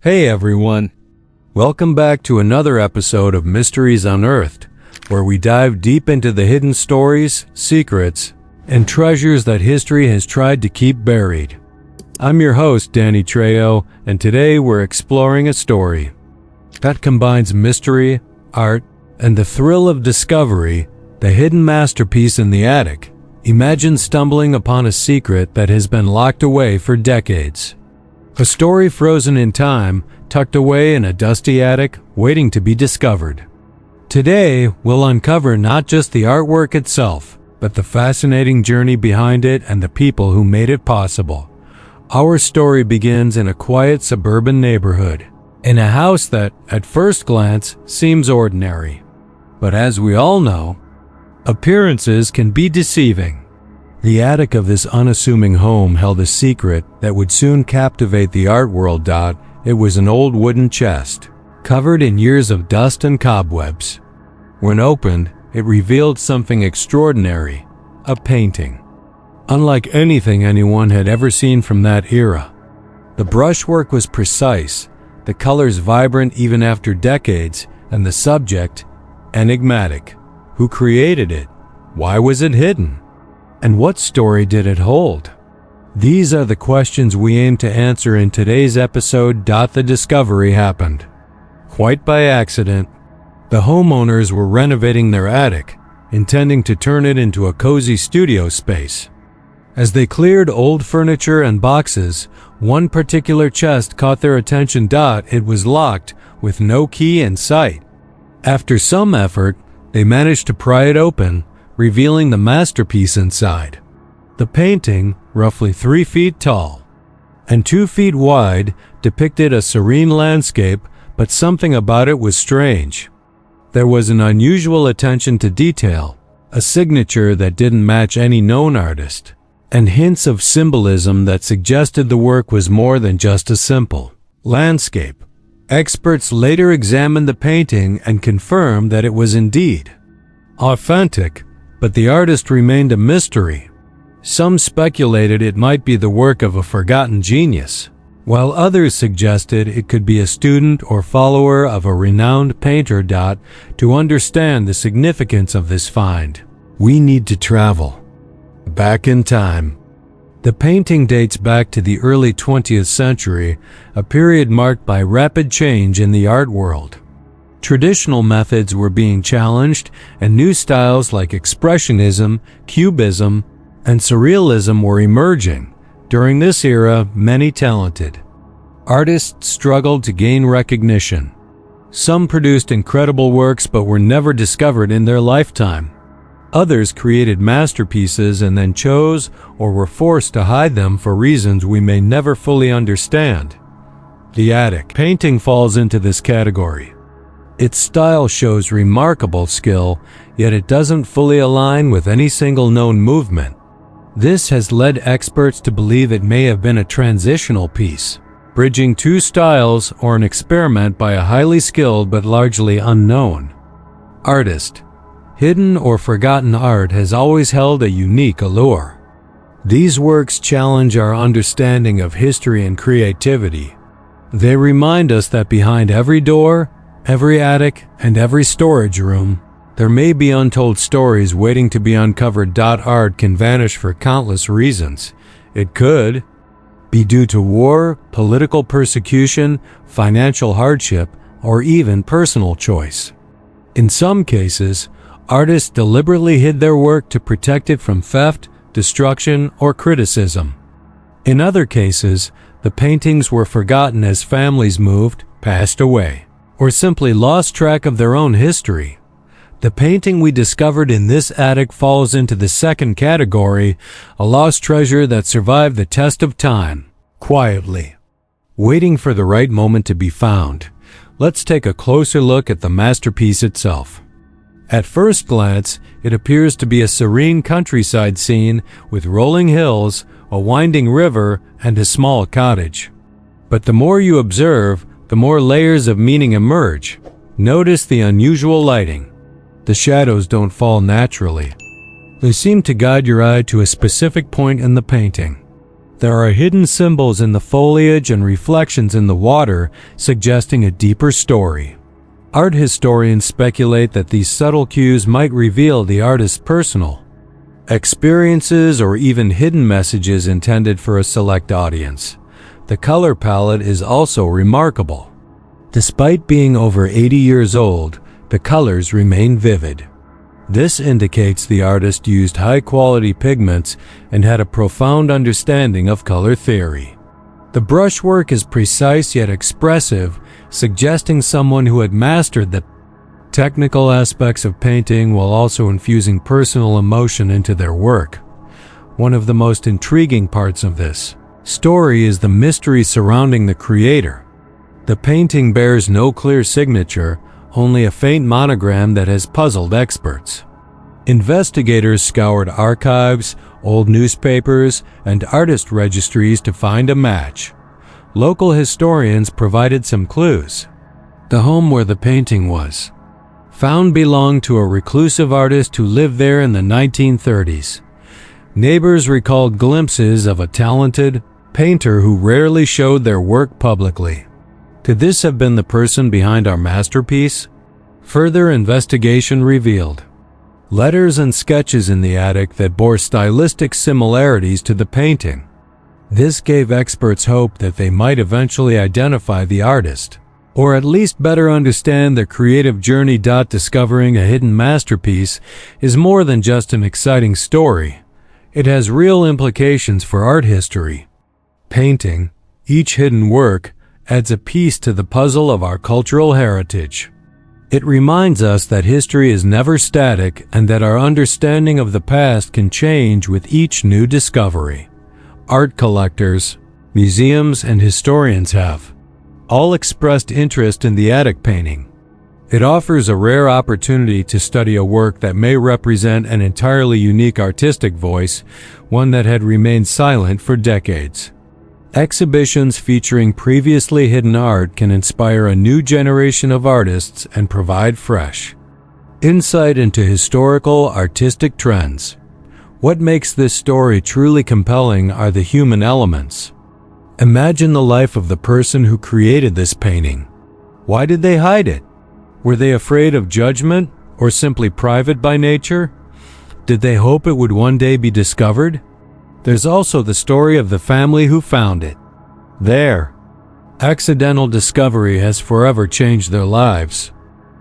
Hey everyone! Welcome back to another episode of Mysteries Unearthed, where we dive deep into the hidden stories, secrets, and treasures that history has tried to keep buried. I'm your host, Danny Trejo, and today we're exploring a story that combines mystery, art, and the thrill of discovery, the hidden masterpiece in the attic. Imagine stumbling upon a secret that has been locked away for decades. A story frozen in time, tucked away in a dusty attic, waiting to be discovered. Today, we'll uncover not just the artwork itself, but the fascinating journey behind it and the people who made it possible. Our story begins in a quiet suburban neighborhood, in a house that, at first glance, seems ordinary. But as we all know, appearances can be deceiving. The attic of this unassuming home held a secret that would soon captivate the art world. It was an old wooden chest, covered in years of dust and cobwebs. When opened, it revealed something extraordinary, a painting. Unlike anything anyone had ever seen from that era. The brushwork was precise, the colors vibrant even after decades, and the subject enigmatic. Who created it? Why was it hidden? And what story did it hold? These are the questions we aim to answer in today's episode. The discovery happened quite by accident. The homeowners were renovating their attic, intending to turn it into a cozy studio space. As they cleared old furniture and boxes, one particular chest caught their attention. It was locked, with no key in sight. After some effort, they managed to pry it open, revealing the masterpiece inside. The painting, roughly 3 feet tall and 2 feet wide, depicted a serene landscape, but something about it was strange. There was an unusual attention to detail, a signature that didn't match any known artist, and hints of symbolism that suggested the work was more than just a simple landscape. Experts later examined the painting and confirmed that it was indeed authentic, but the artist remained a mystery. Some speculated it might be the work of a forgotten genius, while others suggested it could be a student or follower of a renowned painter. To understand the significance of this find, we need to travel back in time. The painting dates back to the early 20th century, a period marked by rapid change in the art world. Traditional methods were being challenged, and new styles like Expressionism, Cubism, and Surrealism were emerging. During this era, many talented artists struggled to gain recognition. Some produced incredible works but were never discovered in their lifetime. Others created masterpieces and then chose or were forced to hide them for reasons we may never fully understand. The attic painting falls into this category. Its style shows remarkable skill, yet it doesn't fully align with any single known movement. This has led experts to believe it may have been a transitional piece, bridging two styles, or an experiment by a highly skilled but largely unknown artist. Hidden or forgotten art has always held a unique allure. These works challenge our understanding of history and creativity. They remind us that behind every door, every attic, and every storage room, there may be untold stories waiting to be uncovered. Art can vanish for countless reasons. It could be due to war, political persecution, financial hardship, or even personal choice. In some cases, artists deliberately hid their work to protect it from theft, destruction, or criticism. In other cases, the paintings were forgotten as families moved, passed away, or simply lost track of their own history. The painting we discovered in this attic falls into the second category, a lost treasure that survived the test of time, quietly, waiting for the right moment to be found. Let's take a closer look at the masterpiece itself. At first glance, it appears to be a serene countryside scene with rolling hills, a winding river, and a small cottage. But the more you observe, the more layers of meaning emerge. Notice the unusual lighting. The shadows don't fall naturally. They seem to guide your eye to a specific point in the painting. There are hidden symbols in the foliage and reflections in the water, suggesting a deeper story. Art historians speculate that these subtle cues might reveal the artist's personal experiences or even hidden messages intended for a select audience. The color palette is also remarkable. Despite being over 80 years old, the colors remain vivid. This indicates the artist used high-quality pigments and had a profound understanding of color theory. The brushwork is precise yet expressive, suggesting someone who had mastered the technical aspects of painting while also infusing personal emotion into their work. One of the most intriguing parts of this story is the mystery surrounding the creator. The painting bears no clear signature, only a faint monogram that has puzzled experts. Investigators scoured archives, old newspapers, and artist registries to find a match. Local historians provided some clues. The home where the painting was found belonged to a reclusive artist who lived there in the 1930s. Neighbors recalled glimpses of a talented painter who rarely showed their work publicly. Could this have been the person behind our masterpiece? Further investigation revealed letters and sketches in the attic that bore stylistic similarities to the painting. This gave experts hope that they might eventually identify the artist, or at least better understand their creative journey. Discovering a hidden masterpiece is more than just an exciting story. It has real implications for art history. Painting, each hidden work, adds a piece to the puzzle of our cultural heritage. It reminds us that history is never static and that our understanding of the past can change with each new discovery. Art collectors, museums, and historians have all expressed interest in the attic painting. It offers a rare opportunity to study a work that may represent an entirely unique artistic voice, one that had remained silent for decades. Exhibitions featuring previously hidden art can inspire a new generation of artists and provide fresh insight into historical artistic trends. What makes this story truly compelling are the human elements. Imagine the life of the person who created this painting. Why did they hide it? Were they afraid of judgment or simply private by nature? Did they hope it would one day be discovered? There's also the story of the family who found it. Their accidental discovery has forever changed their lives.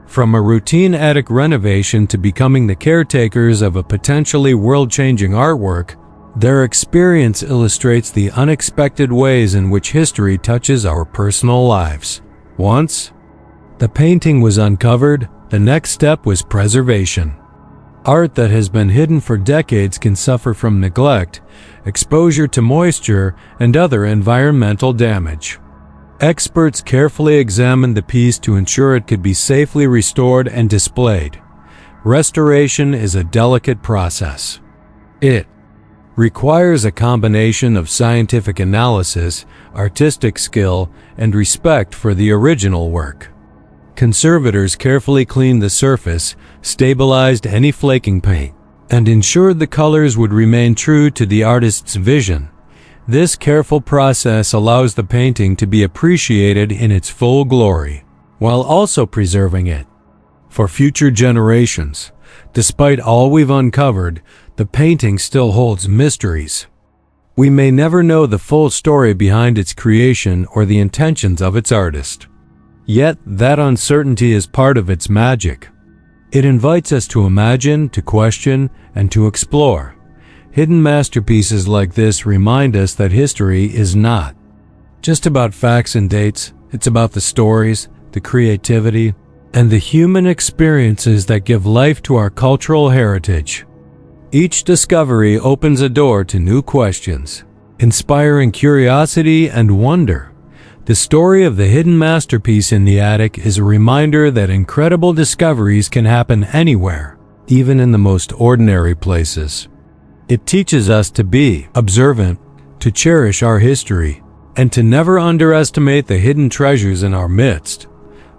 From a routine attic renovation to becoming the caretakers of a potentially world-changing artwork, their experience illustrates the unexpected ways in which history touches our personal lives. Once the painting was uncovered, the next step was preservation. Art that has been hidden for decades can suffer from neglect, exposure to moisture, and other environmental damage. Experts carefully examined the piece to ensure it could be safely restored and displayed. Restoration is a delicate process. It requires a combination of scientific analysis, artistic skill, and respect for the original work. Conservators carefully cleaned the surface, stabilized any flaking paint, and ensured the colors would remain true to the artist's vision. This careful process allows the painting to be appreciated in its full glory, while also preserving it for future generations. Despite all we've uncovered, the painting still holds mysteries. We may never know the full story behind its creation or the intentions of its artist. Yet, that uncertainty is part of its magic. It invites us to imagine, to question, and to explore. Hidden masterpieces like this remind us that history is not just about facts and dates. It's about the stories, the creativity, and the human experiences that give life to our cultural heritage. Each discovery opens a door to new questions, inspiring curiosity and wonder. The story of the hidden masterpiece in the attic is a reminder that incredible discoveries can happen anywhere, even in the most ordinary places. It teaches us to be observant, to cherish our history, and to never underestimate the hidden treasures in our midst.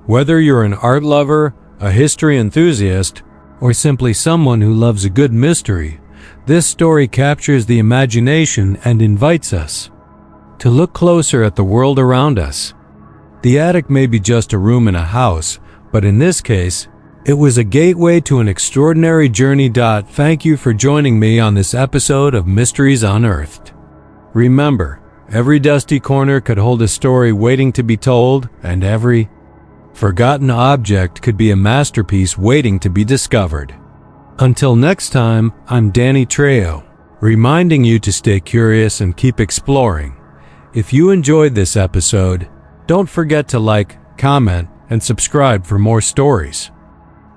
Whether you're an art lover, a history enthusiast, or simply someone who loves a good mystery, This story captures the imagination and invites us to look closer at the world around us. The attic may be just a room in a house, but in this case, it was a gateway to an extraordinary journey. Thank you for joining me on this episode of Mysteries Unearthed. Remember, every dusty corner could hold a story waiting to be told, and every forgotten object could be a masterpiece waiting to be discovered. Until next time, I'm Danny Trejo, reminding you to stay curious and keep exploring. If you enjoyed this episode, don't forget to like, comment, and subscribe for more stories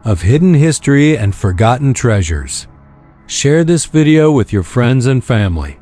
of hidden history and forgotten treasures. Share this video with your friends and family.